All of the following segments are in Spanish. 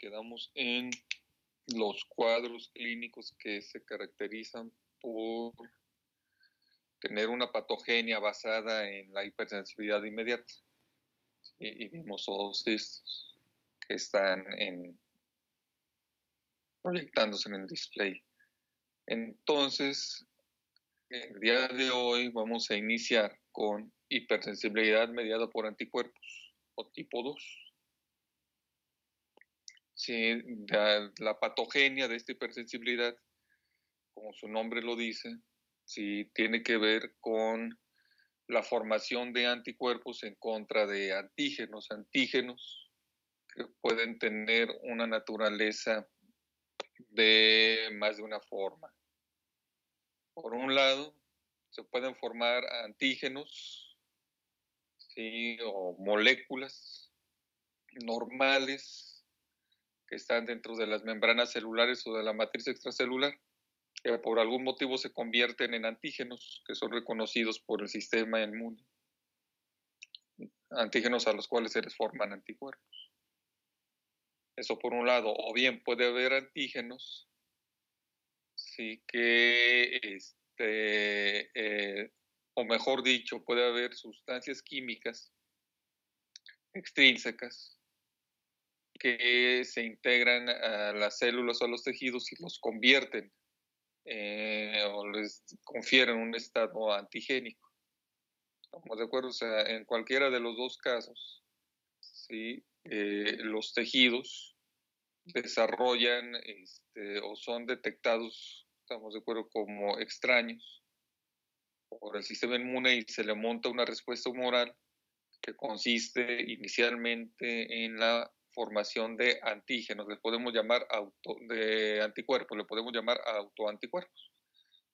quedamos en los cuadros clínicos que se caracterizan por tener una patogenia basada en la hipersensibilidad inmediata. Y vimos todos estos que están proyectándose en el display. Entonces, el día de hoy vamos a iniciar con hipersensibilidad mediada por anticuerpos o tipo 2. Sí, la patogenia de esta hipersensibilidad, como su nombre lo dice, sí, tiene que ver con la formación de anticuerpos en contra de antígenos que pueden tener una naturaleza de más de una forma. Por un lado, se pueden formar antígenos, ¿sí?, o moléculas normales que están dentro de las membranas celulares o de la matriz extracelular, que por algún motivo se convierten en antígenos que son reconocidos por el sistema inmune, antígenos a los cuales se les forman anticuerpos. Eso por un lado. O bien puede haber antígenos, sí, que o mejor dicho, puede haber sustancias químicas extrínsecas que se integran a las células o a los tejidos y los convierten o les confieren un estado antigénico. ¿Estamos de acuerdo? O sea, en cualquiera de los dos casos, ¿sí? Los tejidos desarrollan o son detectados, estamos de acuerdo, como extraños por el sistema inmune y se le monta una respuesta humoral que consiste inicialmente en la formación de antígenos, le podemos llamar de anticuerpos, le podemos llamar autoanticuerpos,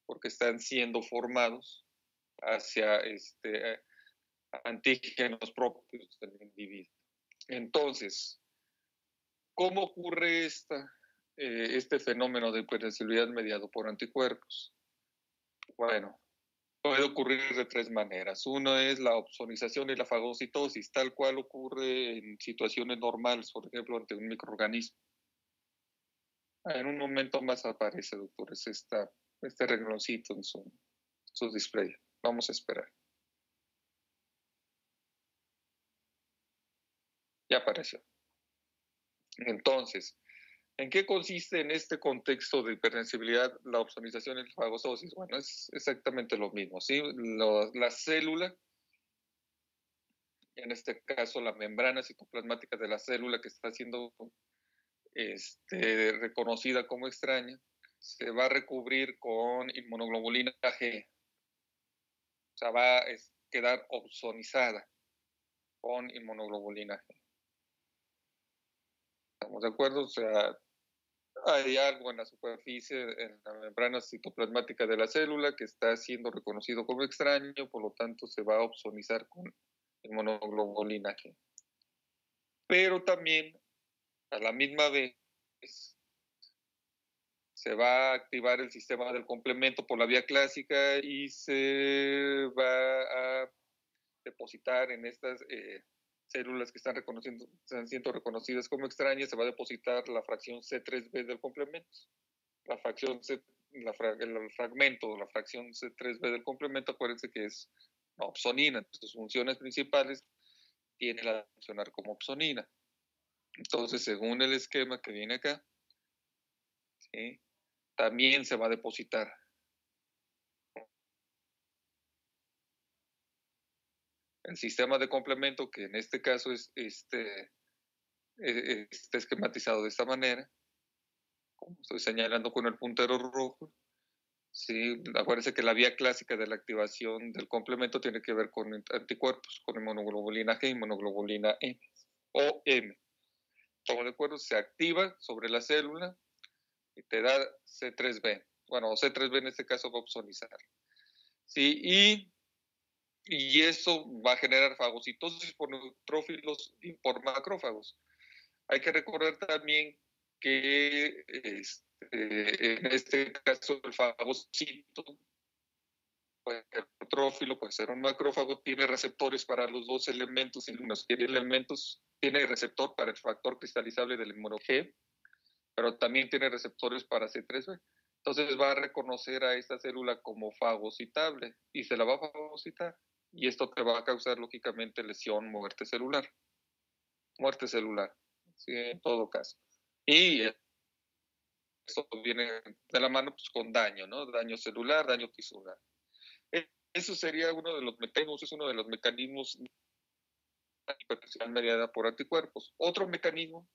porque están siendo formados hacia antígenos propios del individuo. Entonces, ¿cómo ocurre este fenómeno de hipersensibilidad mediado por anticuerpos? Bueno, puede ocurrir de tres maneras. Uno es la opsonización y la fagocitosis, tal cual ocurre en situaciones normales, por ejemplo, ante un microorganismo. En un momento más aparece, doctores, este rengloncito en su display. Vamos a esperar. Ya apareció. Entonces, ¿en qué consiste en este contexto de hipersensibilidad la opsonización y la fagocitosis? Bueno, es exactamente lo mismo, ¿sí? La célula, en este caso la membrana citoplasmática de la célula que está siendo reconocida como extraña, se va a recubrir con inmunoglobulina G. O sea, va a quedar opsonizada con inmunoglobulina G. ¿Estamos de acuerdo? O sea, hay algo en la superficie, en la membrana citoplasmática de la célula que está siendo reconocido como extraño, por lo tanto se va a opsonizar con inmunoglobulina G. Pero también, a la misma vez, se va a activar el sistema del complemento por la vía clásica y se va a depositar en estas células que están siendo reconocidas como extrañas, se va a depositar la fracción C3b del complemento. La fracción el fragmento, la fracción C3b del complemento, acuérdense que es una opsonina, sus funciones principales tiene la de funcionar como opsonina. Entonces, según el esquema que viene acá, ¿sí?, también se va a depositar el sistema de complemento, que en este caso está esquematizado de esta manera, como estoy señalando con el puntero rojo. Sí, acuérdense que la vía clásica de la activación del complemento tiene que ver con anticuerpos, con inmunoglobulina G y inmunoglobulina M o M. ¿Estamos de acuerdo? Se activa sobre la célula y te da C3b. Bueno, C3b en este caso va a opsonizar. Sí, y eso va a generar fagocitosis por neutrófilos y por macrófagos. Hay que recordar también que en este caso el fagocito, puede ser neutrófilo, puede ser un macrófago, tiene receptores para los dos elementos y los tiene elementos tiene receptor para el factor cristalizable del G, pero también tiene receptores para C3b. Entonces va a reconocer a esta célula como fagocitable y se la va a fagocitar. Y esto te va a causar, lógicamente, lesión, muerte celular. Muerte celular, ¿sí? En todo caso. Y eso viene de la mano pues, con daño, ¿no? Daño celular, daño tisular. Eso sería uno de los mecanismos, es uno de los mecanismos de hipertensión mediada por anticuerpos. Otro mecanismo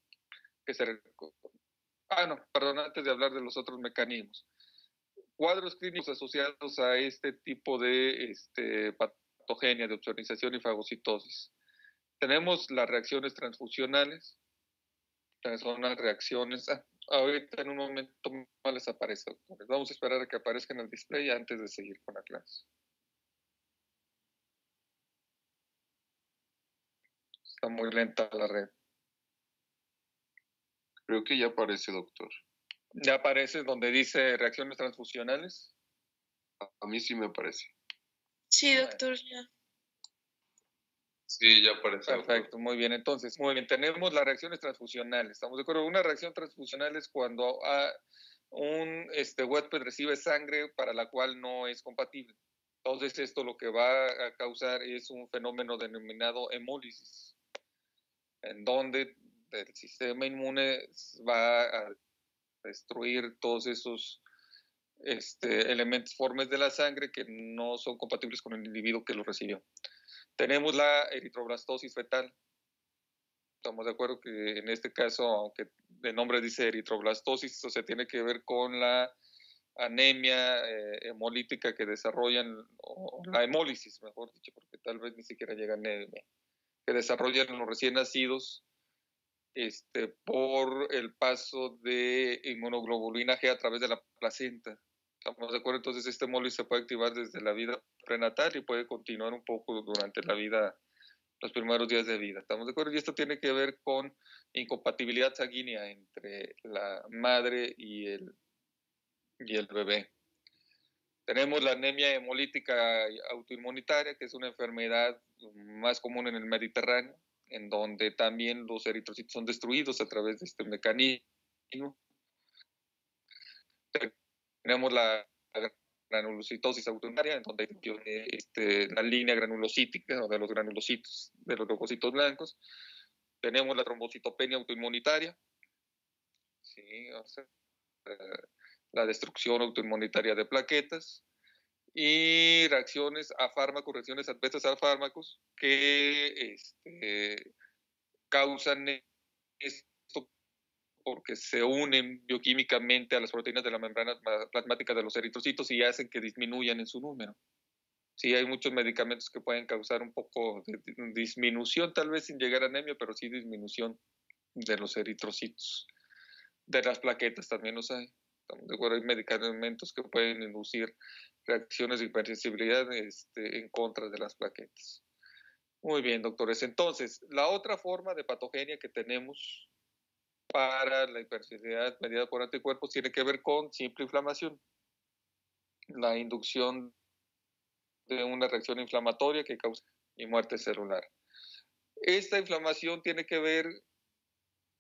que se... no, perdón, antes de hablar de los otros mecanismos. Cuadros clínicos asociados a este tipo de patogenia de opsonización y fagocitosis. Tenemos las reacciones transfusionales, son las reacciones... ahorita en un momento más les aparece, doctores. Vamos a esperar a que aparezca en el display antes de seguir con la clase. Está muy lenta la red. Creo que ya aparece, doctor. ¿Ya aparece donde dice reacciones transfusionales? A mí sí me aparece. Sí, doctor, ya. Sí, ya aparece. Perfecto, doctor. muy bien. Entonces, muy bien, tenemos las reacciones transfusionales. ¿Estamos de acuerdo? Una reacción transfusional es cuando un huésped recibe sangre para la cual no es compatible. Entonces, esto lo que va a causar es un fenómeno denominado hemólisis, en donde el sistema inmune va a destruir todos esos elementos, formas de la sangre que no son compatibles con el individuo que lo recibió. Tenemos la eritroblastosis fetal. Estamos de acuerdo que en este caso, aunque el nombre dice eritroblastosis, eso se tiene que ver con la anemia hemolítica que desarrollan, o la hemólisis, mejor dicho, porque tal vez ni siquiera llega a anemia, que desarrollan los recién nacidos por el paso de inmunoglobulina G a través de la placenta. ¿Estamos de acuerdo? Entonces, este hemólisis se puede activar desde la vida prenatal y puede continuar un poco durante la vida, los primeros días de vida. ¿Estamos de acuerdo? Y esto tiene que ver con incompatibilidad sanguínea entre la madre y el bebé. Tenemos la anemia hemolítica autoinmunitaria, que es una enfermedad más común en el Mediterráneo, en donde también los eritrocitos son destruidos a través de este mecanismo. Tenemos la granulocitosis autoinmunitaria, en donde tiene la línea granulocítica o de los granulocitos, de los leucocitos blancos. Tenemos la trombocitopenia autoinmunitaria, ¿sí? O sea, la destrucción autoinmunitaria de plaquetas y reacciones a fármacos, reacciones adversas a fármacos que causan esto porque se unen bioquímicamente a las proteínas de la membrana plasmática de los eritrocitos y hacen que disminuyan en su número. Sí, hay muchos medicamentos que pueden causar un poco de disminución, tal vez sin llegar a anemia, pero sí disminución de los eritrocitos. De las plaquetas también los hay. Estamos de acuerdo, hay medicamentos que pueden inducir reacciones de hipersensibilidad en contra de las plaquetas. Muy bien, doctores. Entonces, la otra forma de patogenia que tenemos para la hipersensibilidad mediada por anticuerpos tiene que ver con simple inflamación. La inducción de una reacción inflamatoria que causa y muerte celular. Esta inflamación tiene que ver,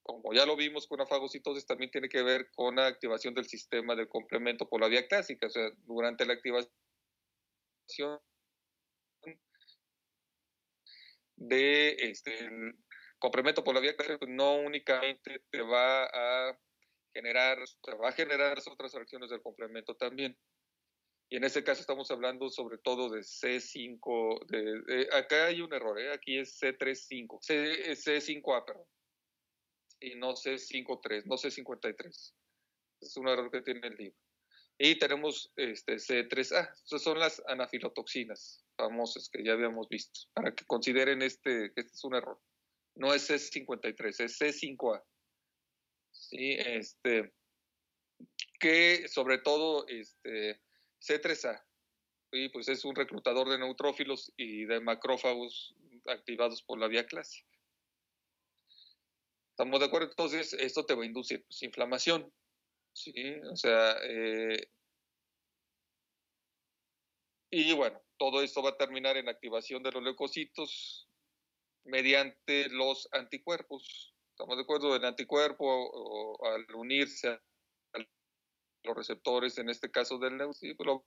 como ya lo vimos con la fagocitosis, también tiene que ver con la activación del sistema del complemento por la vía clásica. O sea, durante la activación de el complemento por la vía clásica, pues no únicamente te va a generar otras reacciones del complemento también. Y en este caso estamos hablando sobre todo de C5, acá hay un error, aquí es C35, C5A, perdón, y no C53, no C53. Es un error que tiene el libro. Y tenemos C3A, esas son las anafilotoxinas famosas que ya habíamos visto, para que consideren que este es un error. No es C53, es C5A. ¿Sí? Que sobre todo C3A, ¿sí? Pues es un reclutador de neutrófilos y de macrófagos activados por la vía clásica. ¿Estamos de acuerdo? Entonces, esto te va a inducir pues, inflamación. ¿Sí? O sea, y bueno, todo esto va a terminar en activación de los leucocitos mediante los anticuerpos. ¿Estamos de acuerdo? El anticuerpo, al unirse a los receptores, en este caso del leucocito, lo va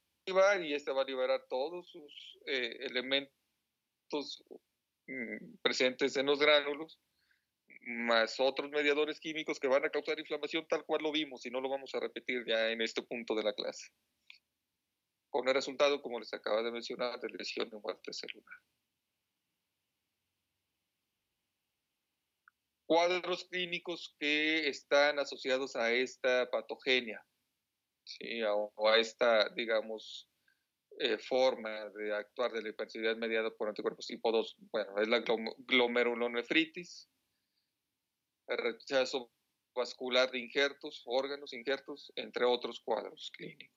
a liberar y este va a liberar todos sus elementos presentes en los gránulos, más otros mediadores químicos que van a causar inflamación, tal cual lo vimos, y no lo vamos a repetir ya en este punto de la clase. Con el resultado, como les acaba de mencionar, de lesión y muerte celular. Cuadros clínicos que están asociados a esta patogenia, ¿sí? o a esta, digamos, forma de actuar de la hipersensibilidad mediada por anticuerpos tipo 2. Bueno, es la glomerulonefritis, el rechazo vascular de injertos, órganos injertos, entre otros cuadros clínicos.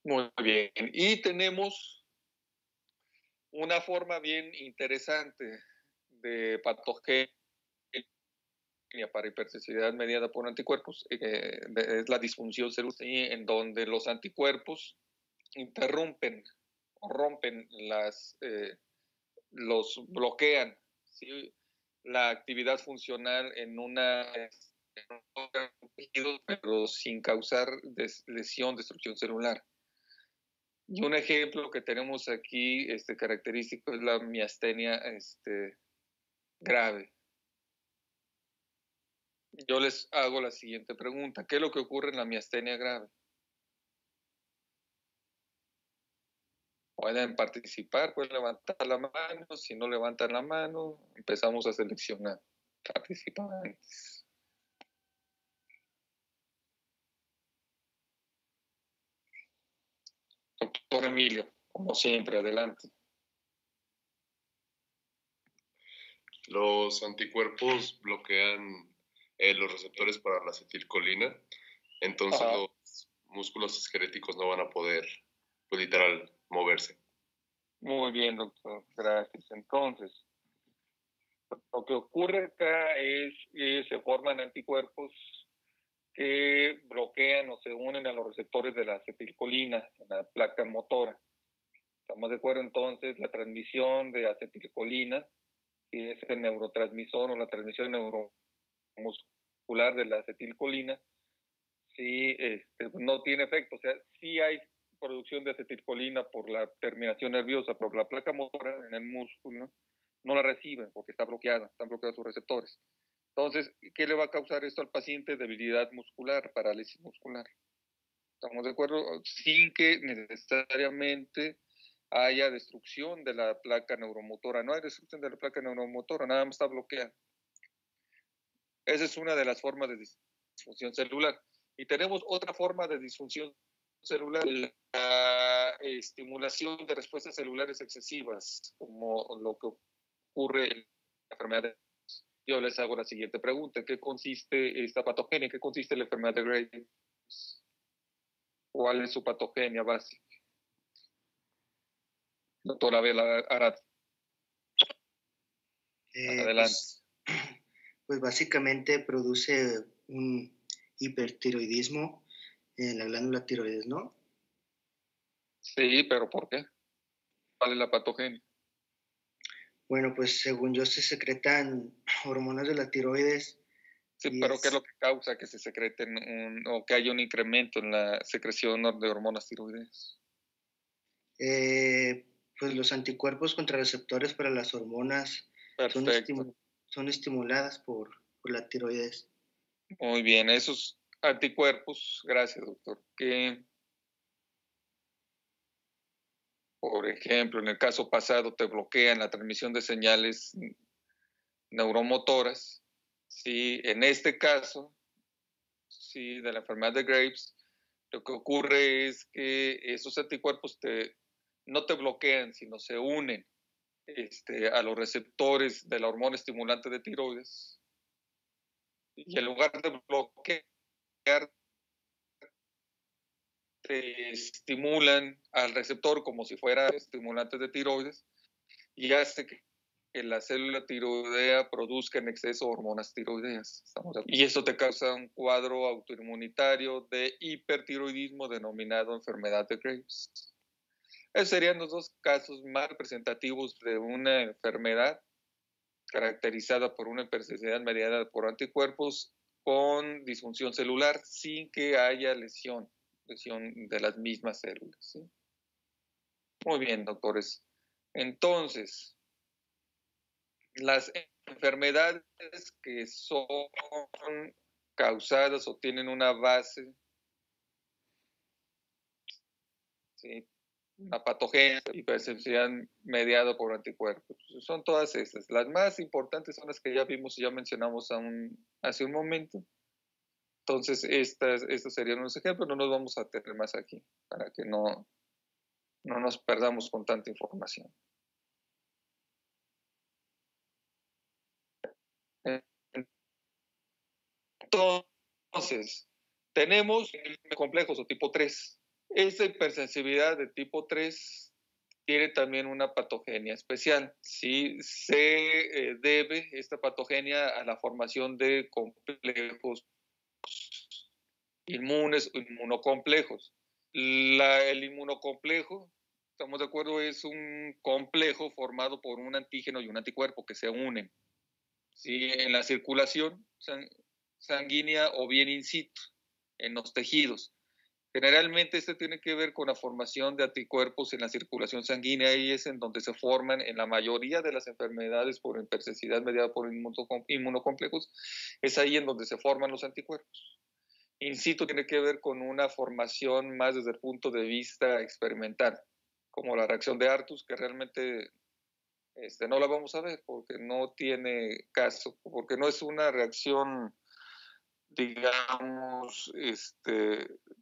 Muy bien. Y tenemos una forma bien interesante de patogenia para hipersensibilidad mediada por anticuerpos, es la disfunción celular, en donde los anticuerpos interrumpen o rompen los bloquean, ¿sí? La actividad funcional en un tejido, pero sin causar lesión, destrucción celular. Y un ejemplo que tenemos aquí característico es la miastenia grave. Yo les hago la siguiente pregunta. ¿Qué es lo que ocurre en la miastenia grave? Pueden participar, pueden levantar la mano. Si no levantan la mano, empezamos a seleccionar participantes. Doctor Emilio, como siempre, adelante. Los anticuerpos bloquean los receptores para la acetilcolina, entonces los músculos esqueléticos no van a poder, pues, literal, moverse. Muy bien, doctor. Gracias. Entonces, lo que ocurre acá es que se forman anticuerpos que bloquean o se unen a los receptores de la acetilcolina, en la placa motora. ¿Estamos de acuerdo? Entonces, la transmisión de acetilcolina, que es el neurotransmisor o la transmisión neuromuscular de la acetilcolina, sí, no tiene efecto. O sea, sí hay producción de acetilcolina por la terminación nerviosa, pero la placa motora en el músculo no la recibe porque está bloqueada, están bloqueados sus receptores. Entonces, ¿qué le va a causar esto al paciente? Debilidad muscular, parálisis muscular. ¿Estamos de acuerdo? Sin que necesariamente haya destrucción de la placa neuromotora. No hay destrucción de la placa neuromotora, nada más está bloqueada. Esa es una de las formas de disfunción celular. Y tenemos otra forma de disfunción celular, la estimulación de respuestas celulares excesivas, como lo que ocurre en la enfermedad de... Yo les hago la siguiente pregunta. ¿Qué consiste esta patogenia? ¿Qué consiste la enfermedad de Graves? ¿Cuál es su patogenia básica? Doctora Abela Arad. Adelante. Pues básicamente produce un hipertiroidismo en la glándula tiroides, ¿no? Sí, pero ¿por qué? ¿Cuál es la patogenia? Bueno, pues según yo se secretan hormonas de la tiroides. Sí, pero ¿qué es lo que causa que se secreten o que haya un incremento en la secreción de hormonas tiroideas? Pues los anticuerpos contra receptores para las hormonas son estimuladas por la tiroides. Muy bien, esos anticuerpos, gracias doctor, que por ejemplo en el caso pasado te bloquean la transmisión de señales neuromotoras, sí, en este caso, sí, de la enfermedad de Graves, lo que ocurre es que esos anticuerpos no te bloquean, sino se unen a los receptores de la hormona estimulante de tiroides. Y en lugar de bloquear, te estimulan al receptor como si fuera estimulante de tiroides y hace que que la célula tiroidea produzca en exceso hormonas tiroideas. Y eso te causa un cuadro autoinmunitario de hipertiroidismo denominado enfermedad de Graves. Esos serían los dos casos más representativos de una enfermedad caracterizada por una hipersensibilidad mediada por anticuerpos con disfunción celular sin que haya lesión de las mismas células. ¿Sí? Muy bien, doctores. Entonces, las enfermedades que son causadas o tienen una base, ¿sí?, una patogenia, hipersensibilidad mediada por anticuerpos. Son todas estas. Las más importantes son las que ya vimos y ya mencionamos hace un momento. Entonces, estos serían unos ejemplos. No nos vamos a tener más aquí para que no nos perdamos con tanta información. Entonces, tenemos complejos o tipo 3. Esta hipersensibilidad de tipo 3 tiene también una patogenia especial. ¿Sí? Se debe esta patogenia a la formación de complejos inmunes o inmunocomplejos. El inmunocomplejo, estamos de acuerdo, es un complejo formado por un antígeno y un anticuerpo que se unen, ¿sí?, en la circulación sanguínea o bien in situ, en los tejidos. Generalmente este tiene que ver con la formación de anticuerpos en la circulación sanguínea y es en donde se forman en la mayoría de las enfermedades por hipersensibilidad mediada por inmunocomplejos, es ahí en donde se forman los anticuerpos. In situ tiene que ver con una formación más desde el punto de vista experimental, como la reacción de Artus, que realmente no la vamos a ver porque no tiene caso, porque no es una reacción, digamos,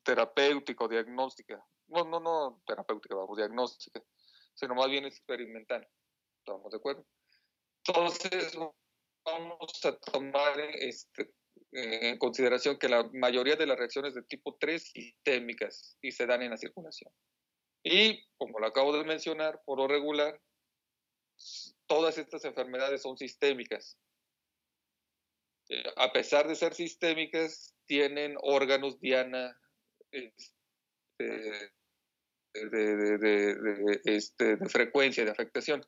terapéutica o diagnóstica. No terapéutica, vamos, diagnóstica, sino más bien experimental. ¿Estamos de acuerdo? Entonces, vamos a tomar en consideración que la mayoría de las reacciones de tipo 3 sistémicas y se dan en la circulación. Y, como lo acabo de mencionar, por lo regular, todas estas enfermedades son sistémicas. A pesar de ser sistémicas, tienen órganos diana de frecuencia, de afectación.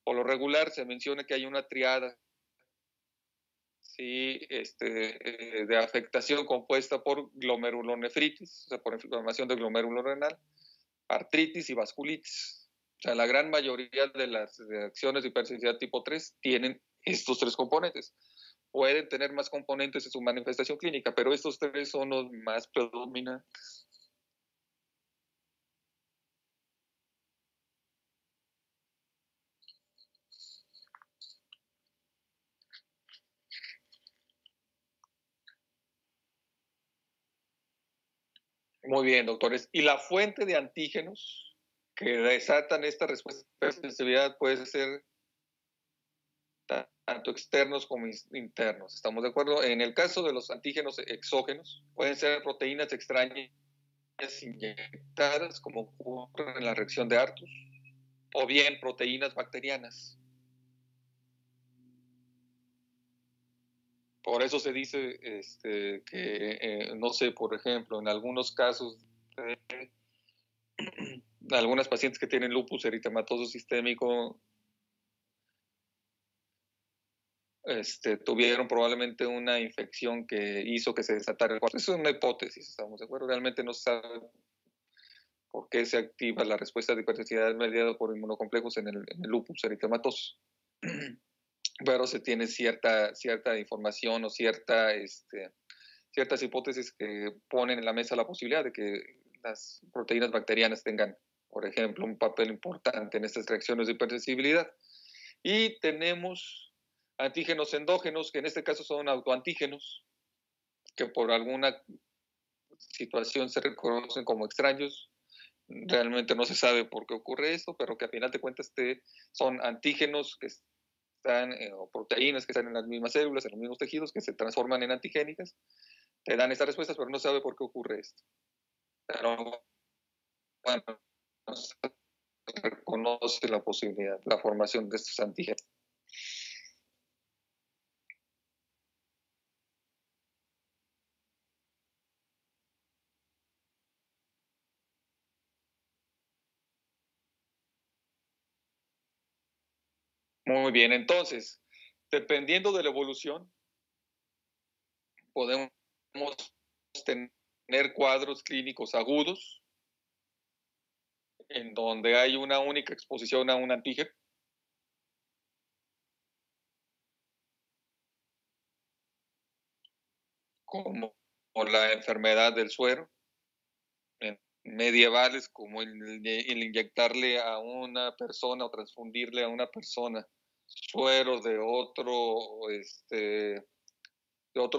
Por lo regular se menciona que hay una triada, ¿sí?, de afectación compuesta por glomerulonefritis, o sea, por inflamación del glomérulo renal, artritis y vasculitis. O sea, la gran mayoría de las reacciones de hipersensibilidad tipo 3 tienen estos tres componentes. Pueden tener más componentes en su manifestación clínica, pero estos tres son los más predominantes. Muy bien, doctores. ¿Y la fuente de antígenos que desatan esta respuesta de hipersensibilidad puede ser tanto externos como internos? ¿Estamos de acuerdo? En el caso de los antígenos exógenos, pueden ser proteínas extrañas inyectadas, como ocurre en la reacción de Artus, o bien proteínas bacterianas. Por eso se dice que, no sé, por ejemplo, en algunos casos de algunas pacientes que tienen lupus eritematoso sistémico, tuvieron probablemente una infección que hizo que se desatara el cuadro. Eso es una hipótesis, estamos de acuerdo. Realmente no se sabe por qué se activa la respuesta de hipersensibilidad mediada por inmunocomplejos en el lupus eritematoso. Pero se tiene cierta información o ciertas hipótesis que ponen en la mesa la posibilidad de que las proteínas bacterianas tengan, por ejemplo, un papel importante en estas reacciones de hipersensibilidad. Y tenemos antígenos endógenos, que en este caso son autoantígenos, que por alguna situación se reconocen como extraños. Realmente no se sabe por qué ocurre esto, pero que a final de cuentas son antígenos que están, o proteínas que están en las mismas células, en los mismos tejidos, que se transforman en antigénicas, te dan estas respuestas, pero no se sabe por qué ocurre esto. Pero bueno, no se reconoce la posibilidad, la formación de estos antígenos. Muy bien, entonces, dependiendo de la evolución, podemos tener cuadros clínicos agudos, en donde hay una única exposición a un antígeno, como la enfermedad del suero, medievales, como el inyectarle a una persona o transfundirle a una persona suero de otro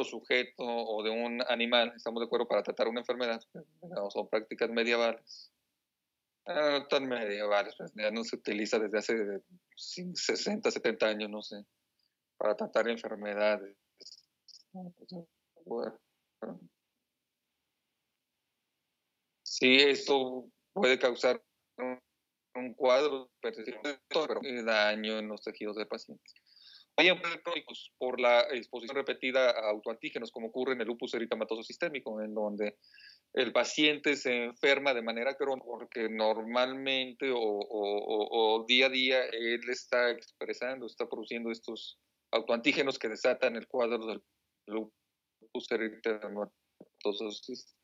sujeto o de un animal, estamos de acuerdo, para tratar una enfermedad, no, son prácticas medievales. No tan medievales, pues, ya no se utiliza desde hace 60, 70 años, no sé, para tratar enfermedades. Bueno, sí, esto puede causar un cuadro de daño en los tejidos del paciente. Hay enfermedades crónicos por la exposición repetida a autoantígenos, como ocurre en el lupus eritematoso sistémico, en donde el paciente se enferma de manera crónica porque normalmente o día a día él está expresando, está produciendo estos autoantígenos que desatan el cuadro del lupus eritematoso sistémico.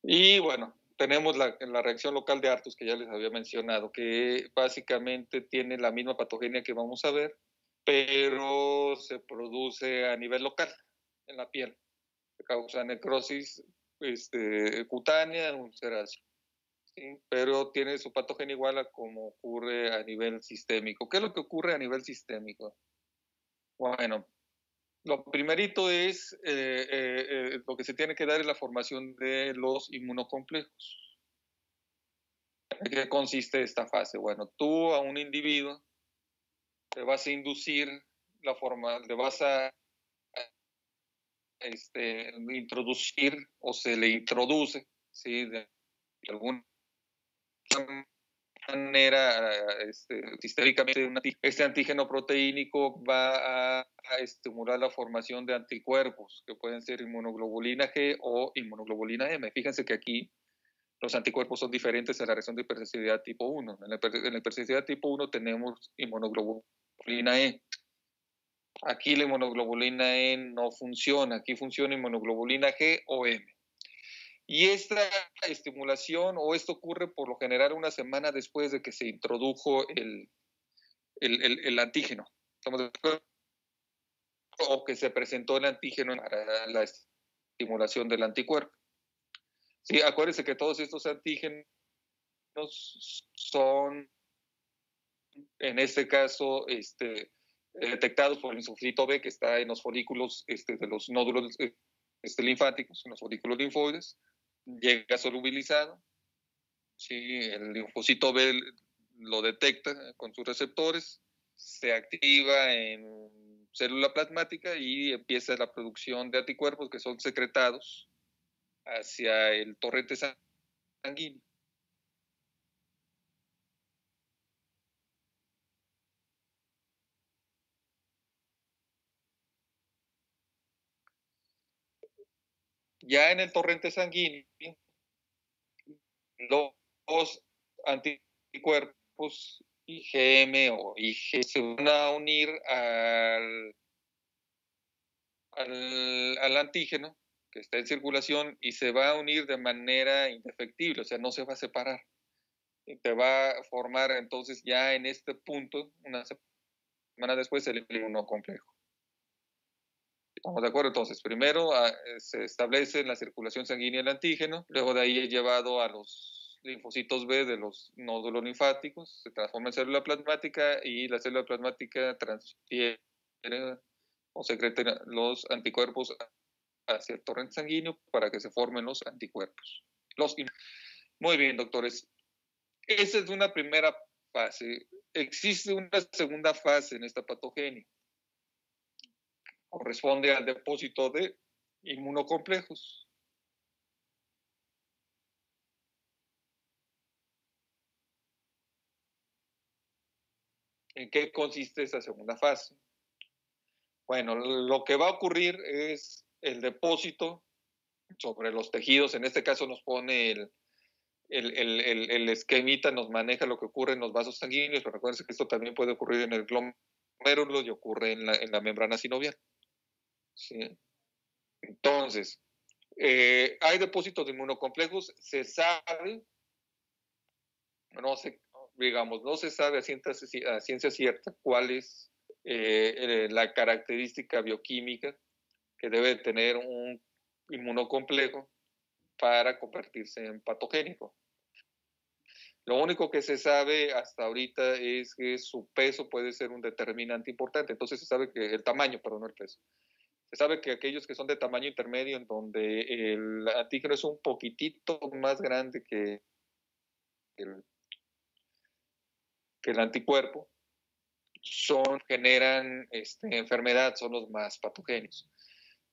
Y bueno, tenemos la reacción local de Artus, que ya les había mencionado, que básicamente tiene la misma patogenia que vamos a ver, pero se produce a nivel local, en la piel. Causa necrosis cutánea, ulceración. ¿Sí? Pero tiene su patogenia igual a como ocurre a nivel sistémico. ¿Qué es lo que ocurre a nivel sistémico? Bueno, lo primerito es, lo que se tiene que dar es la formación de los inmunocomplejos. ¿En qué consiste esta fase? Bueno, tú a un individuo le vas a inducir la forma, le vas a introducir o se le introduce, ¿sí? De alguna manera, sistémicamente, este antígeno proteínico va a estimular la formación de anticuerpos, que pueden ser inmunoglobulina G o inmunoglobulina M. Fíjense que aquí los anticuerpos son diferentes en la reacción de hipersensibilidad tipo 1. En la hipersensibilidad tipo 1 tenemos inmunoglobulina E. Aquí la inmunoglobulina E no funciona, aquí funciona inmunoglobulina G o M. Y esta estimulación, o esto ocurre por lo general una semana después de que se introdujo el antígeno. ¿Estamos de acuerdo? O que se presentó el antígeno para la estimulación del anticuerpo. Sí, acuérdense que todos estos antígenos son, en este caso, detectados por el linfocito B, que está en los folículos de los nódulos linfáticos, en los folículos linfoides, llega solubilizado. Sí, el linfocito B lo detecta con sus receptores, se activa en célula plasmática y empieza la producción de anticuerpos que son secretados hacia el torrente sanguíneo. Ya en el torrente sanguíneo, los anticuerpos IgM o IG se van a unir al antígeno que está en circulación y se va a unir de manera indefectible, o sea, no se va a separar. Y te va a formar entonces ya en este punto, una semana después, el inmunocomplejo. ¿Estamos de acuerdo? Entonces, primero se establece en la circulación sanguínea el antígeno, luego de ahí es llevado a los linfocitos B de los nódulos linfáticos, se transforma en célula plasmática y la célula plasmática transfiere o secreta los anticuerpos hacia el torrente sanguíneo para que se formen los anticuerpos. Muy bien, doctores. Esa es una primera fase. Existe una segunda fase en esta patogenia. Corresponde al depósito de inmunocomplejos. ¿En qué consiste esa segunda fase? Bueno, lo que va a ocurrir es el depósito sobre los tejidos. En este caso nos pone el esquemita, nos maneja lo que ocurre en los vasos sanguíneos, pero recuerden que esto también puede ocurrir en el glomérulo y ocurre en la membrana sinovial. ¿Sí? Entonces, hay depósitos de inmunocomplejos, se sabe, no se sabe a ciencia cierta cuál es la característica bioquímica que debe tener un inmunocomplejo para convertirse en patogénico. Lo único que se sabe hasta ahorita es que su peso puede ser un determinante importante. Entonces se sabe que el tamaño, perdón, no el peso. Se sabe que aquellos que son de tamaño intermedio, en donde el antígeno es un poquitito más grande que el anticuerpo, generan enfermedad, son los más patogénicos.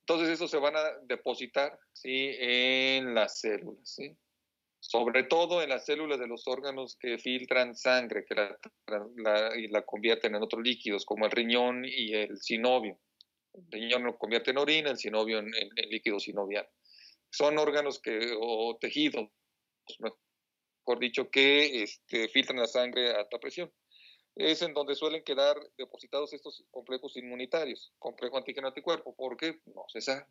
Entonces, esos se van a depositar, ¿sí?, en las células, ¿sí? Sobre todo en las células de los órganos que filtran sangre, que y la convierten en otros líquidos, como el riñón y el sinovio. El riñón lo convierte en orina, el sinovio en líquido sinovial. Son órganos o tejidos, mejor dicho, que filtran la sangre a alta presión. Es en donde suelen quedar depositados estos complejos inmunitarios, complejo antígeno-anticuerpo. ¿Por qué? No se sabe.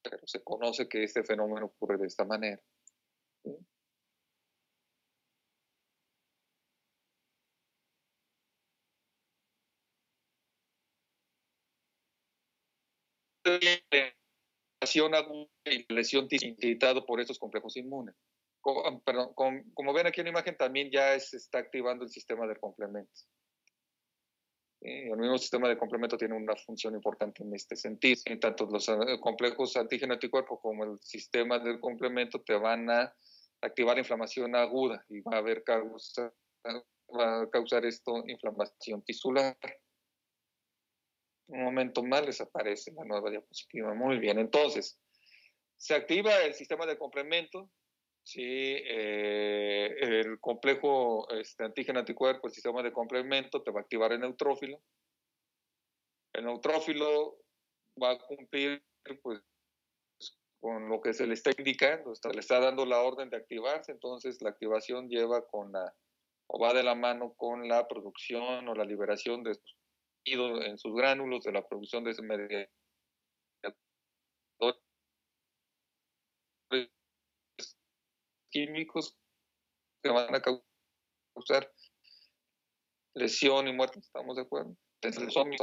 Pero se conoce que este fenómeno ocurre de esta manera. ¿Sí? Lesión aguda y lesión incitado por estos complejos inmunes. Como ven aquí en la imagen, también ya se está activando el sistema de complementos. El mismo sistema de complemento tiene una función importante en este sentido. Tanto los complejos antígeno-anticuerpo como el sistema del complemento te van a activar inflamación aguda y va a causar esto inflamación tisular. Un momento más les aparece la nueva diapositiva. Muy bien, entonces se activa el sistema de complemento. Sí, el complejo antígeno-anticuerpo, el sistema de complemento, te va a activar el neutrófilo. El neutrófilo va a cumplir pues, con lo que se le está indicando, le está dando la orden de activarse, entonces la activación va de la mano con la producción o la liberación de en sus gránulos, de la producción de ese mediador químicos que van a causar lesión y muerte, ¿estamos de acuerdo? Entonces, son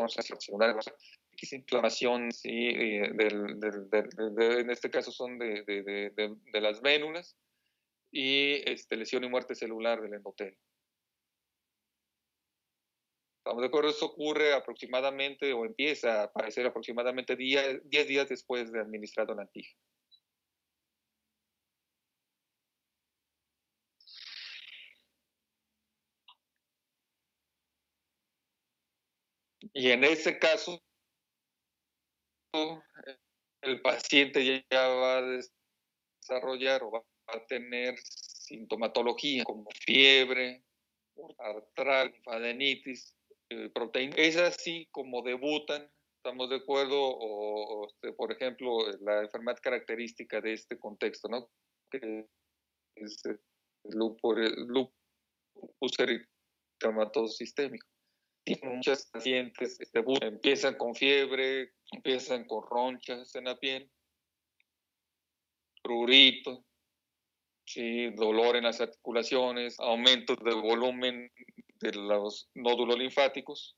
inflamación, sí, en este caso son de las vénulas y lesión y muerte celular del endotelio. ¿Estamos de acuerdo? Esto ocurre aproximadamente o empieza a aparecer aproximadamente 10 días después de administrado el antígeno. Y en ese caso, el paciente ya va a desarrollar o va a tener sintomatología como fiebre, artral, linfadenitis, proteína. Es así como debutan, ¿estamos de acuerdo? Por ejemplo, la enfermedad característica de este contexto, ¿no? Que es el lupus eritematoso sistémico. Muchos pacientes empiezan con fiebre, empiezan con ronchas en la piel, prurito, ¿sí?, dolor en las articulaciones, aumento de volumen de los nódulos linfáticos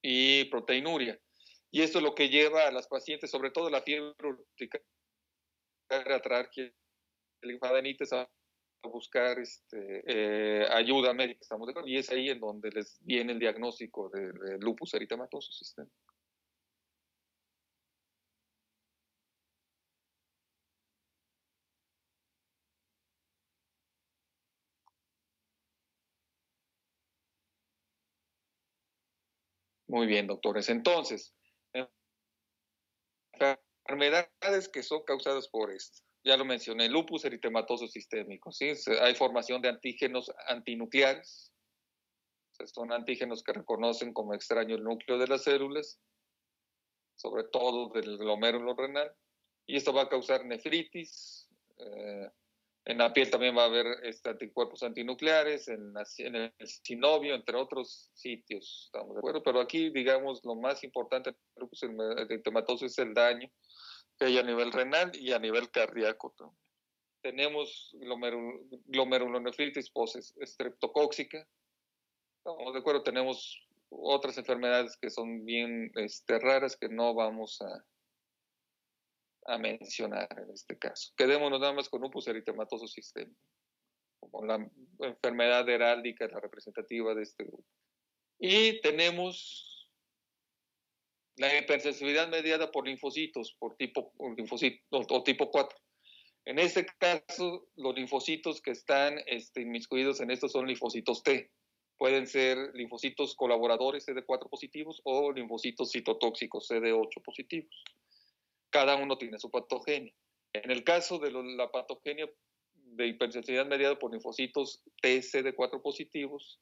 y proteinuria. Y esto es lo que lleva a las pacientes, sobre todo la fiebre urticaria, atrarquia, linfadenitis, a buscar ayuda médica, estamos de acuerdo, y es ahí en donde les viene el diagnóstico de lupus eritematoso sistémico. Muy bien, doctores. Entonces, enfermedades que son causadas por esto. Ya lo mencioné, lupus eritematoso sistémico, ¿sí? Hay formación de antígenos antinucleares, Son antígenos que reconocen como extraño el núcleo de las células, sobre todo del glomérulo renal, y esto va a causar nefritis. En la piel también va a haber anticuerpos antinucleares, en el sinovio, entre otros sitios, estamos de acuerdo. Pero aquí, digamos, lo más importante del lupus eritematoso es el daño que hay a nivel renal y a nivel cardíaco también. Tenemos glomerulonefritis post-estreptocóxica, estamos de acuerdo. Tenemos otras enfermedades que son bien raras que no vamos a mencionar en este caso. Quedémonos nada más con lupus eritematoso sistémico, como la enfermedad heráldica, la representativa de este grupo. Y tenemos la hipersensibilidad mediada por linfocitos, por tipo o tipo 4. En este caso, los linfocitos que están inmiscuidos en esto son linfocitos T. Pueden ser linfocitos colaboradores CD4 positivos o linfocitos citotóxicos CD8 positivos. Cada uno tiene su patogenia. En el caso de la patogenia de hipersensibilidad mediada por linfocitos T CD4 positivos,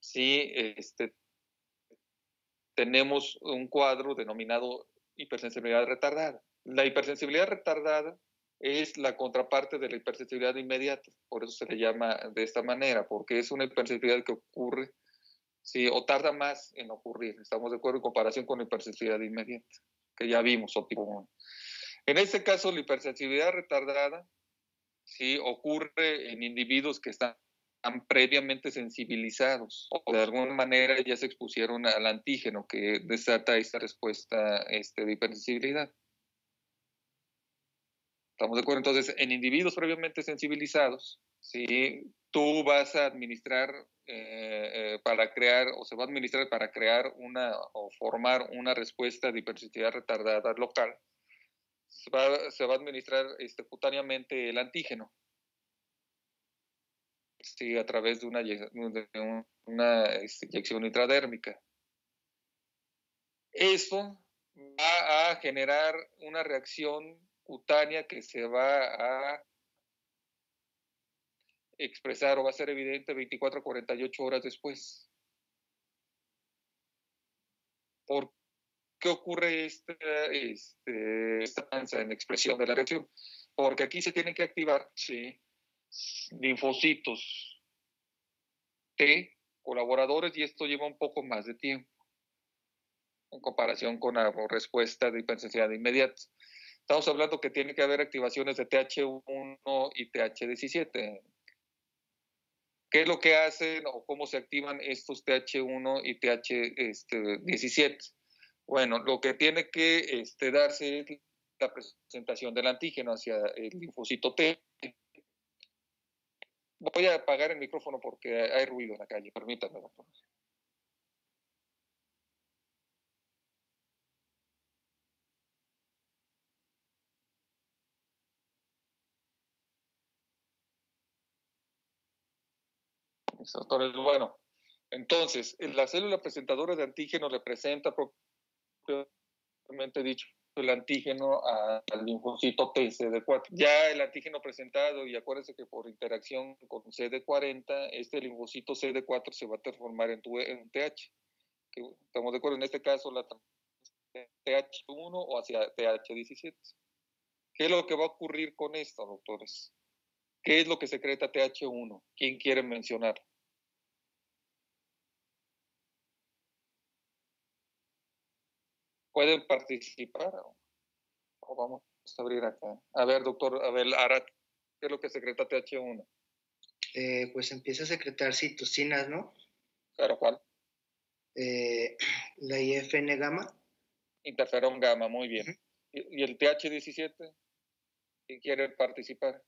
sí, tenemos un cuadro denominado hipersensibilidad retardada. La hipersensibilidad retardada es la contraparte de la hipersensibilidad inmediata, por eso se le llama de esta manera, porque es una hipersensibilidad que ocurre, sí, o tarda más en ocurrir. Estamos de acuerdo en comparación con la hipersensibilidad inmediata, que ya vimos, o tipo 1. En este caso, la hipersensibilidad retardada sí ocurre en individuos que están previamente sensibilizados o de alguna manera ya se expusieron al antígeno que desata esta respuesta de hipersensibilidad. ¿Estamos de acuerdo? Entonces, en individuos previamente sensibilizados, ¿sí? Tú vas a administrar para crear, o se va a administrar para crear o formar una respuesta de hipersensibilidad retardada local. Se va a administrar cutáneamente el antígeno, sí, a través de una inyección intradérmica. Esto va a generar una reacción cutánea que se va a expresar o va a ser evidente 24 a 48 horas después. ¿Por qué ocurre esta danza en expresión de la reacción? Porque aquí se tienen que activar, ¿sí?, linfocitos T colaboradores, y esto lleva un poco más de tiempo en comparación con la respuesta de hipersensibilidad inmediata. Estamos hablando que tiene que haber activaciones de TH1 y TH17. ¿Qué es lo que hacen o cómo se activan estos TH1 y TH17? Bueno, lo que tiene que darse es la presentación del antígeno hacia el linfocito T. Voy a apagar el micrófono porque hay ruido en la calle, permítanme, doctor. Doctores, bueno, entonces, la célula presentadora de antígeno representa propiamente dicho el antígeno al linfocito T, CD4. Ya el antígeno presentado, y acuérdense que por interacción con CD40, este linfocito CD4 se va a transformar en un TH. Que estamos de acuerdo, en este caso, la TH1 o hacia TH17. ¿Qué es lo que va a ocurrir con esto, doctores? ¿Qué es lo que secreta TH1? ¿Quién quiere mencionar? ¿Pueden participar? O vamos a abrir acá. A ver, doctor Abel Arat, ¿qué es lo que secreta TH1? Pues empieza a secretar citocinas, ¿no? Claro, ¿cuál? La IFN gamma. Interferón gamma, muy bien. ¿Y el TH17? ¿Quién quiere participar?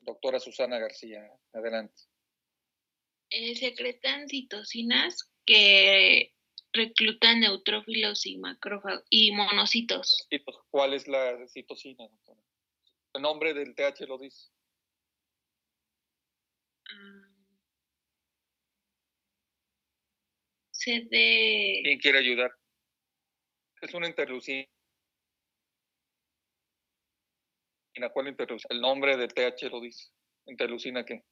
Doctora Susana García, adelante. Secretan citocinas que reclutan neutrófilos y macrófagos y monocitos. ¿Cuál es la citocina, doctora? El nombre del TH lo dice. CD. ¿Quién quiere ayudar? Es una interleucina. ¿Cuál interleucina? El nombre del TH lo dice. ¿Interleucina qué?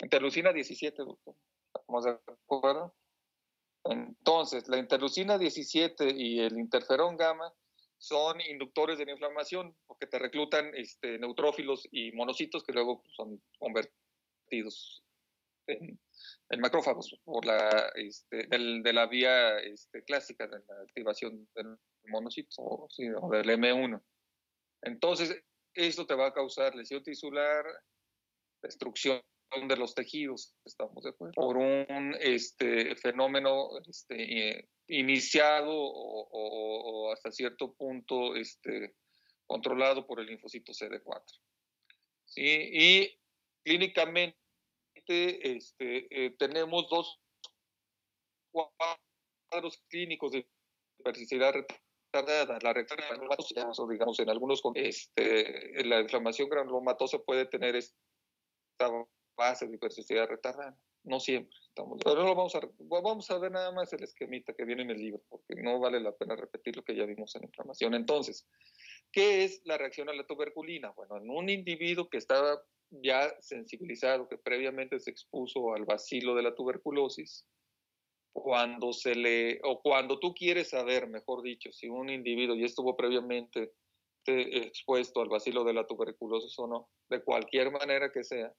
Interleucina 17, doctor. ¿Estamos de acuerdo? Entonces, la interleucina 17 y el interferón gamma son inductores de la inflamación porque te reclutan neutrófilos y monocitos que luego son convertidos en macrófagos por de la vía clásica de la activación del monocito o del M1. Entonces, esto te va a causar lesión tisular, destrucción de los tejidos, estamos de acuerdo, por un fenómeno iniciado o hasta cierto punto controlado por el linfocito CD4. ¿Sí? Y clínicamente tenemos dos cuadros clínicos de persicidad retardada. La retardada, o digamos en algunos la inflamación granulomatosa puede tener esta base de persicidad retardada. No siempre. Pero vamos a ver nada más el esquemita que viene en el libro, porque no vale la pena repetir lo que ya vimos en la inflamación. Entonces, ¿qué es la reacción a la tuberculina? Bueno, en un individuo que estaba ya sensibilizado, que previamente se expuso al bacilo de la tuberculosis, cuando tú quieres saber, mejor dicho, si un individuo ya estuvo previamente expuesto al bacilo de la tuberculosis o no, de cualquier manera que sea,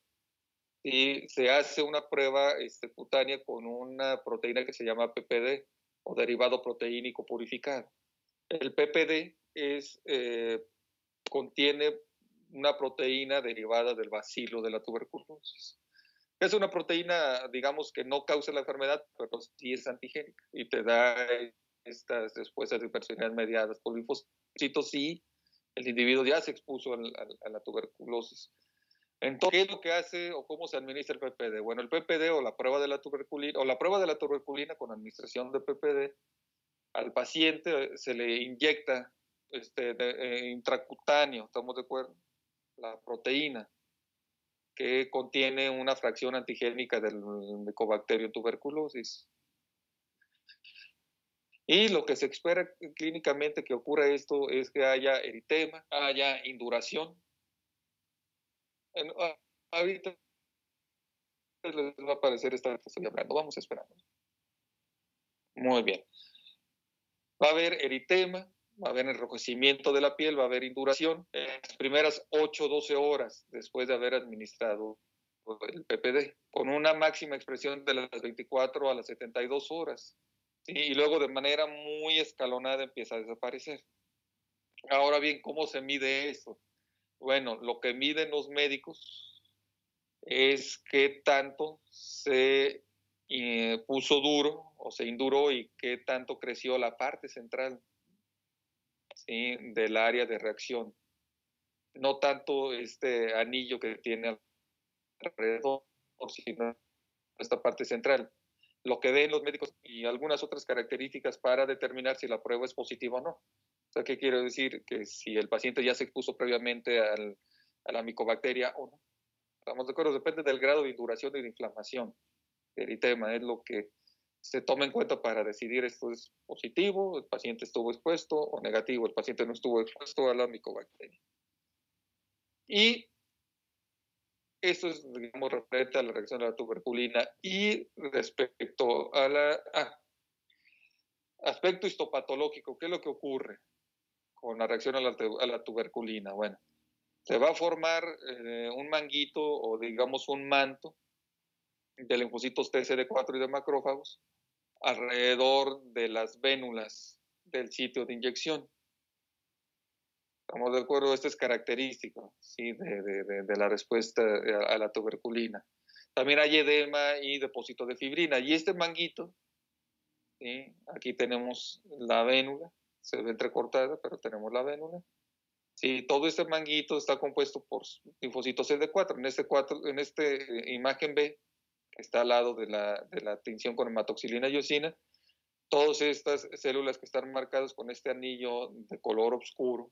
y se hace una prueba cutánea con una proteína que se llama PPD o derivado proteínico purificado. El PPD contiene una proteína derivada del bacilo de la tuberculosis. Es una proteína, digamos, que no causa la enfermedad, pero sí es antigénica y te da estas respuestas de hipersensibilidad mediadas por linfocitos si el individuo ya se expuso a la tuberculosis. Entonces, ¿qué es lo que hace o cómo se administra el PPD? Bueno, el PPD o la prueba de la tuberculina con administración de PPD al paciente se le inyecta intracutáneo, ¿estamos de acuerdo? La proteína que contiene una fracción antigénica del Mycobacterium tuberculosis. Y lo que se espera clínicamente que ocurra esto es que haya eritema, haya induración. Ahorita les va a aparecer esta que estoy hablando, vamos a esperar. Muy bien. Va a haber eritema, va a haber enrojecimiento de la piel, va a haber induración en las primeras 8-12 horas después de haber administrado el PPD, con una máxima expresión de las 24 a las 72 horas. ¿Sí? Y luego de manera muy escalonada empieza a desaparecer. Ahora bien, ¿cómo se mide eso? Bueno, lo que miden los médicos es qué tanto se puso duro o se induró y qué tanto creció la parte central, ¿sí?, del área de reacción. No tanto este anillo que tiene alrededor, sino esta parte central. Lo que ven los médicos y algunas otras características para determinar si la prueba es positiva o no. O sea, ¿qué quiero decir? Que si el paciente ya se expuso previamente a la micobacteria o no. ¿Estamos de acuerdo? Depende del grado de induración y de inflamación. El eritema es lo que se toma en cuenta para decidir esto es positivo, el paciente estuvo expuesto, o negativo, el paciente no estuvo expuesto a la micobacteria. Y esto es, digamos, referente a la reacción a la tuberculina. Y respecto a aspecto histopatológico, ¿qué es lo que ocurre con la reacción a la tuberculina? Bueno, se va a formar un manguito o digamos un manto de linfocitos TCD4 y de macrófagos alrededor de las vénulas del sitio de inyección. ¿Estamos de acuerdo? Esto es característico, ¿sí?, de la respuesta a la tuberculina. También hay edema y depósito de fibrina. Y este manguito, ¿sí?, aquí tenemos la vénula, se ve entrecortada, pero tenemos la vénula. Sí, todo este manguito está compuesto por linfocitos CD4. En esta imagen B, que está al lado de la tinción con hematoxilina y eosina, todas estas células que están marcadas con este anillo de color oscuro,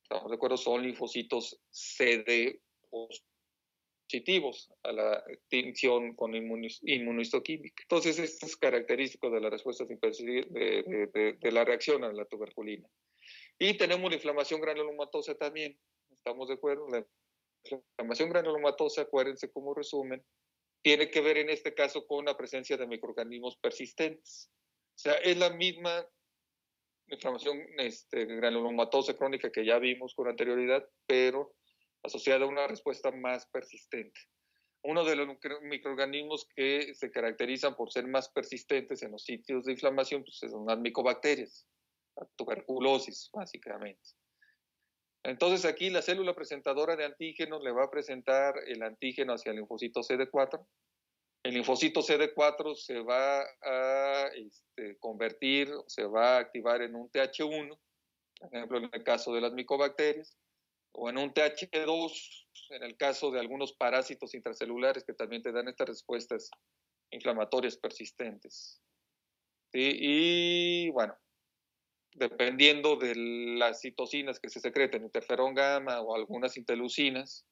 ¿estamos de acuerdo?, son linfocitos CD positivos a la tinción con inmunohistoquímica. Entonces, esto es característico de la respuesta de la reacción a la tuberculina. Y tenemos la inflamación granulomatosa también, ¿estamos de acuerdo? La inflamación granulomatosa, acuérdense como resumen, tiene que ver en este caso con la presencia de microorganismos persistentes. O sea, es la misma inflamación granulomatosa crónica que ya vimos con anterioridad, pero asociada a una respuesta más persistente. Uno de los microorganismos que se caracterizan por ser más persistentes en los sitios de inflamación pues son las micobacterias, la tuberculosis básicamente. Entonces aquí la célula presentadora de antígenos le va a presentar el antígeno hacia el linfocito CD4. El linfocito CD4 se va a convertir, se va a activar en un TH1, por ejemplo en el caso de las micobacterias, o en un TH2 en el caso de algunos parásitos intracelulares que también te dan estas respuestas inflamatorias persistentes. ¿Sí? Y bueno, dependiendo de las citocinas que se secretan, interferón gamma o algunas interleucinas,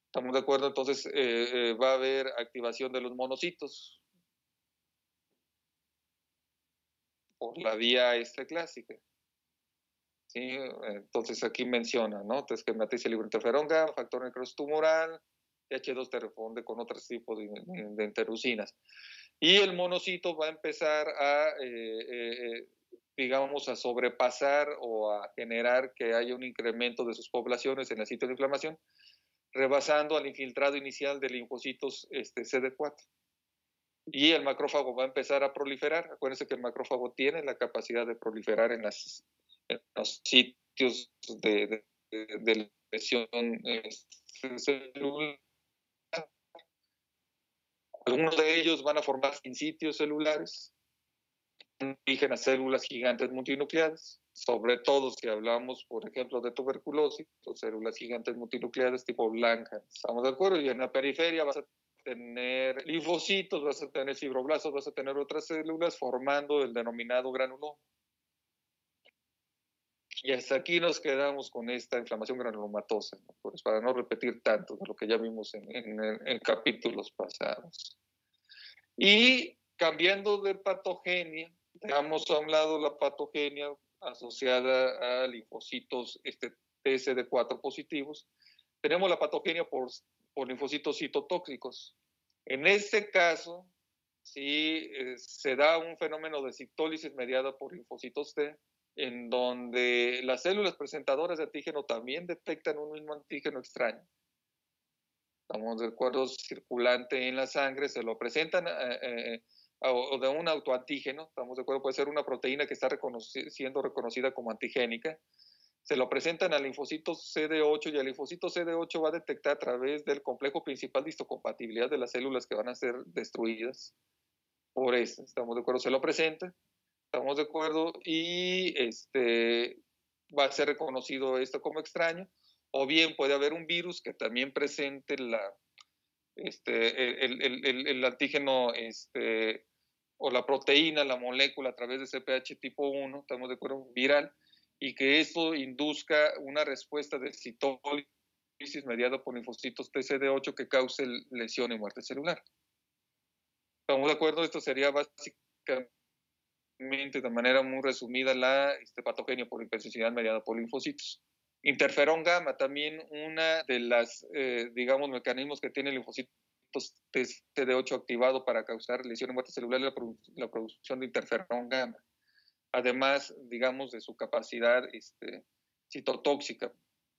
¿estamos de acuerdo? Entonces va a haber activación de los monocitos por la vía clásica. ¿Sí? Entonces aquí menciona, ¿no? Esquematiza el librointerferón gamma, factor necrosis tumoral, TH2 te responde con otros tipos de interleucinas. Y el monocito va a empezar a, digamos, a sobrepasar o a generar que haya un incremento de sus poblaciones en el sitio de inflamación, rebasando al infiltrado inicial de linfocitos CD4. Y el macrófago va a empezar a proliferar. Acuérdense que el macrófago tiene la capacidad de proliferar en los sitios de lesión celular. Algunos de ellos van a formar sitios celulares, indígenas células gigantes multinucleadas, sobre todo si hablamos, por ejemplo, de tuberculosis, o células gigantes multinucleadas tipo blanca. ¿Estamos de acuerdo? Y en la periferia vas a tener linfocitos, vas a tener fibroblastos, vas a tener otras células formando el denominado granuloma. Y hasta aquí nos quedamos con esta inflamación granulomatosa, ¿no? Pues para no repetir tanto de lo que ya vimos en capítulos pasados. Y cambiando de patogenia, dejamos a un lado la patogenia asociada a linfocitos TSD4 positivos, tenemos la patogenia por linfocitos citotóxicos. En este caso, sí se da un fenómeno de citólisis mediada por linfocitos T, en donde las células presentadoras de antígeno también detectan un mismo antígeno extraño. Estamos de acuerdo, circulante en la sangre, se lo presentan o de un autoantígeno, estamos de acuerdo, puede ser una proteína que está siendo reconocida como antigénica, se lo presentan al linfocito CD8 y el linfocito CD8 va a detectar a través del complejo principal de histocompatibilidad de las células que van a ser destruidas por eso, estamos de acuerdo, se lo presenta, estamos de acuerdo, y va a ser reconocido esto como extraño, o bien puede haber un virus que también presente el antígeno o la proteína, la molécula a través de CPH tipo 1, estamos de acuerdo, viral, y que esto induzca una respuesta de citólisis mediada por linfocitos TCD8 que cause lesión y muerte celular. ¿Estamos de acuerdo? Esto sería básicamente, de manera muy resumida, la patogenia por hipersensibilidad mediada por linfocitos. Interferón gamma, también una de las, digamos, mecanismos que tiene el linfocito TCD8 activado para causar lesión y muerte celular, la producción de interferón gamma. Además, digamos, de su capacidad citotóxica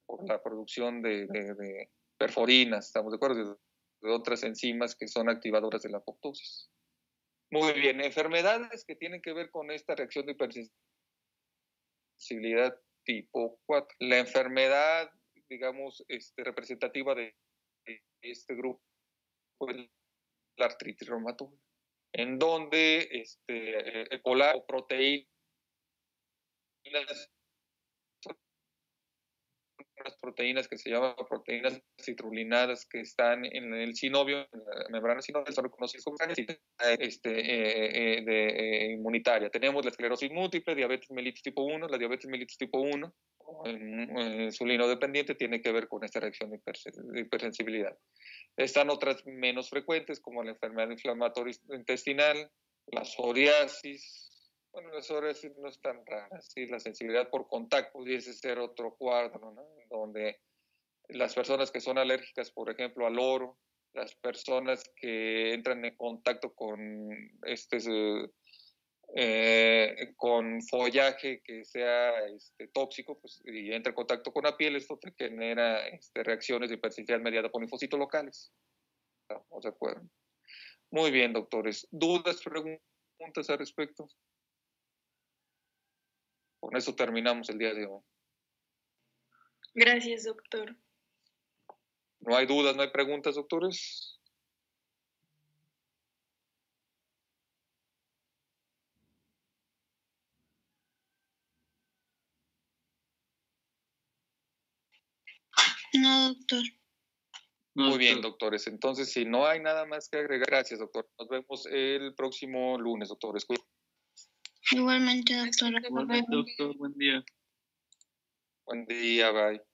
por la producción de perforinas, estamos de acuerdo, de otras enzimas que son activadoras de la apoptosis. Muy bien, enfermedades que tienen que ver con esta reacción de hipersensibilidad tipo 4. La enfermedad, digamos, representativa de este grupo es la artritis reumatoide, en donde el polar o proteínas, unas proteínas que se llaman proteínas citrulinadas que están en el sinovio, en la membrana sinovial, son reconocidas como inmunitaria. Tenemos la esclerosis múltiple, diabetes mellitus tipo 1, la diabetes mellitus tipo 1, insulino dependiente, tiene que ver con esta reacción de hipersensibilidad. Están otras menos frecuentes, como la enfermedad inflamatoria intestinal, la psoriasis, Bueno, la psoriasis no es tan rara, sí, la sensibilidad por contacto pudiese ser otro cuadro, ¿no? Donde las personas que son alérgicas, por ejemplo, al oro, las personas que entran en contacto con con follaje que sea tóxico, pues, y entra en contacto con la piel, esto te genera reacciones de hipersensibilidad mediada por linfocitos locales. ¿Estamos de acuerdo? Muy bien, doctores. ¿Dudas, preguntas al respecto? Con eso terminamos el día de hoy. Gracias, doctor. ¿No hay dudas, no hay preguntas, doctores? No, doctor. Muy bien, doctores. Entonces, si no hay nada más que agregar, gracias, doctor. Nos vemos el próximo lunes, doctores. Igualmente, doctor. Igualmente, doctor. Buen día. Buen día, bye.